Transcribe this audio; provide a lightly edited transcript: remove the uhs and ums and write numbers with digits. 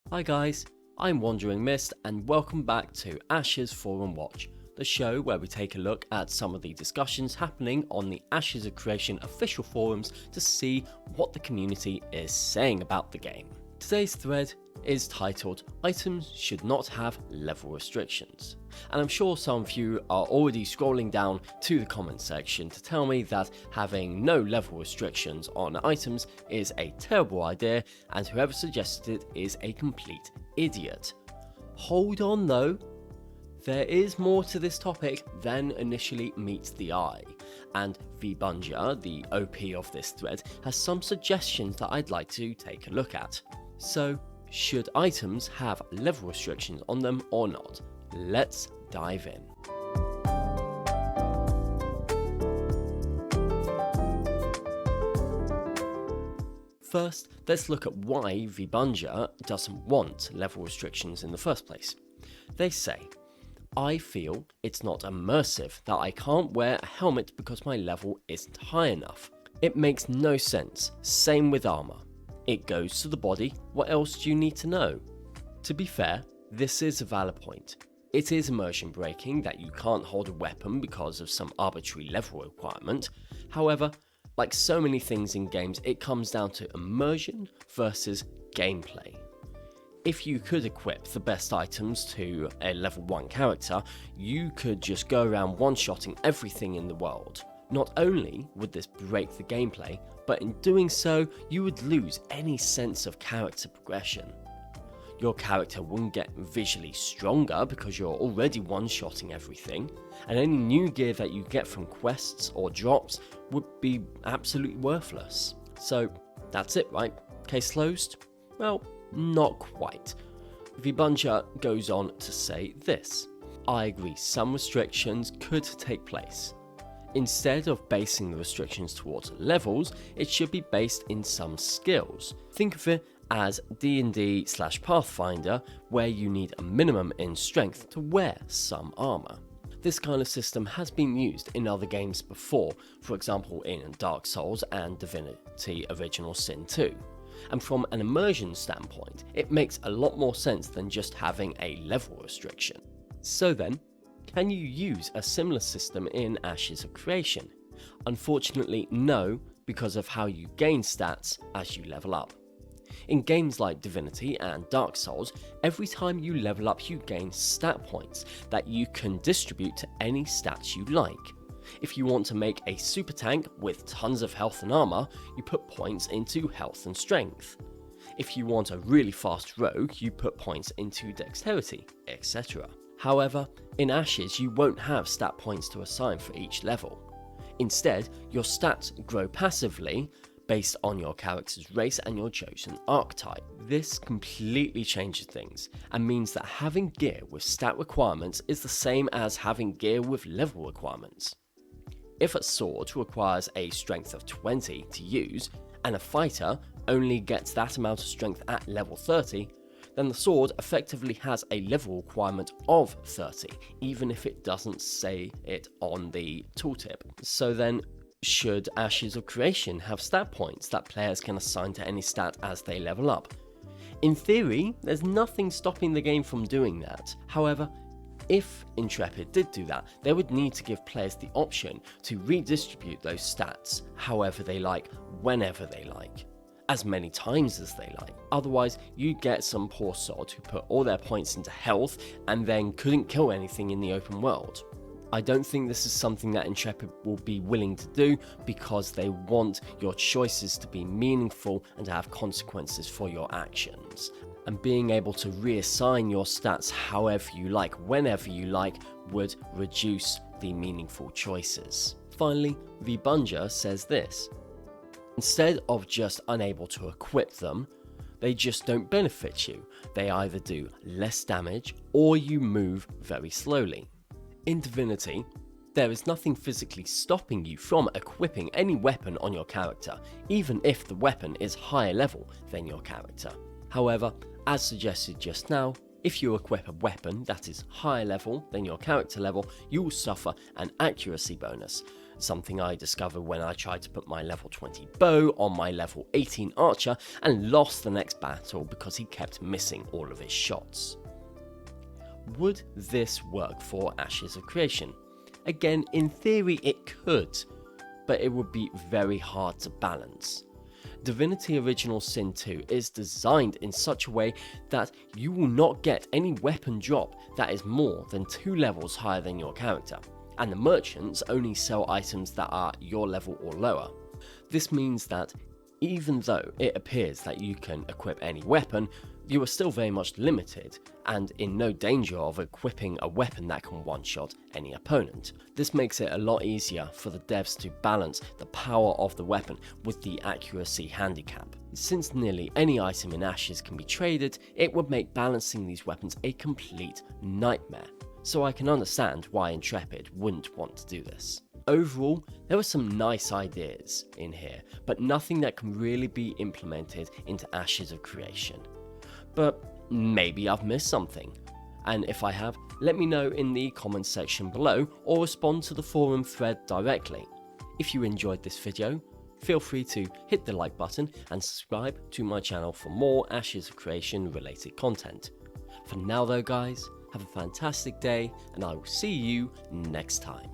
Hi guys, I'm Wandering Mist and welcome back to Ashes Forum Watch, the show where we take a look at some of the discussions happening on the Ashes of Creation official forums to see what the community is saying about the game. Today's thread is titled Items Should Not Have Level Restrictions, and I'm sure some of you are already scrolling down to the comment section to tell me that having no level restrictions on items is a terrible idea and whoever suggested it is a complete idiot. Hold on though, there is more to this topic than initially meets the eye, and ViBunja, the OP of this thread, has some suggestions that I'd like to take a look at. So, should items have level restrictions on them or not? Let's dive in. First, let's look at why ViBunja doesn't want level restrictions in the first place. They say, I feel it's not immersive that I can't wear a helmet because my level isn't high enough. It makes no sense, same with armor. It goes to the body, what else do you need to know? To be fair, this is a valid point. It is immersion breaking that you can't hold a weapon because of some arbitrary level requirement. However, like so many things in games, it comes down to immersion versus gameplay. If you could equip the best items to a level 1 character, you could just go around one-shotting everything in the world. Not only would this break the gameplay, but in doing so, you would lose any sense of character progression. Your character wouldn't get visually stronger because you're already one-shotting everything, and any new gear that you get from quests or drops would be absolutely worthless. So that's it, right? Case closed? Well, not quite. ViBunja goes on to say this. I agree some restrictions could take place. Instead of basing the restrictions towards levels, it should be based in some skills. Think of it as D&D/Pathfinder, where you need a minimum in strength to wear some armor. This kind of system has been used in other games before, for example in Dark Souls and Divinity Original Sin 2. And from an immersion standpoint, it makes a lot more sense than just having a level restriction. So then, can you use a similar system in Ashes of Creation? Unfortunately no, because of how you gain stats as you level up. In games like Divinity and Dark Souls, every time you level up you gain stat points that you can distribute to any stats you like. If you want to make a super tank with tons of health and armor, you put points into health and strength. If you want a really fast rogue, you put points into dexterity, etc. However, in Ashes you won't have stat points to assign for each level. Instead, your stats grow passively based on your character's race and your chosen archetype. This completely changes things and means that having gear with stat requirements is the same as having gear with level requirements. If a sword requires a strength of 20 to use, and a fighter only gets that amount of strength at level 30, then the sword effectively has a level requirement of 30, even if it doesn't say it on the tooltip. So then, should Ashes of Creation have stat points that players can assign to any stat as they level up? In theory, there's nothing stopping the game from doing that. However, if Intrepid did do that, they would need to give players the option to redistribute those stats however they like, whenever they like, as many times as they like. Otherwise, you'd get some poor sod who put all their points into health and then couldn't kill anything in the open world. I don't think this is something that Intrepid will be willing to do because they want your choices to be meaningful and to have consequences for your actions. And being able to reassign your stats however you like, whenever you like, would reduce the meaningful choices. Finally, ViBunja says this. Instead of just unable to equip them, they just don't benefit you. They either do less damage or you move very slowly. In Divinity, there is nothing physically stopping you from equipping any weapon on your character, even if the weapon is higher level than your character. However, as suggested just now, if you equip a weapon that is higher level than your character level, you will suffer an accuracy bonus. something I discovered when I tried to put my level 20 bow on my level 18 archer and lost the next battle because he kept missing all of his shots. Would this work for Ashes of Creation? Again, in theory it could, but it would be very hard to balance. Divinity Original Sin 2 is designed in such a way that you will not get any weapon drop that is more than 2 levels higher than your character, and the merchants only sell items that are your level or lower. This means that even though it appears that you can equip any weapon, you are still very much limited and in no danger of equipping a weapon that can one-shot any opponent. This makes it a lot easier for the devs to balance the power of the weapon with the accuracy handicap. Since nearly any item in Ashes can be traded, it would make balancing these weapons a complete nightmare, so I can understand why Intrepid wouldn't want to do this. Overall, there were some nice ideas in here, but nothing that can really be implemented into Ashes of Creation. But maybe I've missed something, and if I have, let me know in the comments section below or respond to the forum thread directly. If you enjoyed this video, feel free to hit the like button and subscribe to my channel for more Ashes of Creation related content. For now though guys, have a fantastic day and I will see you next time.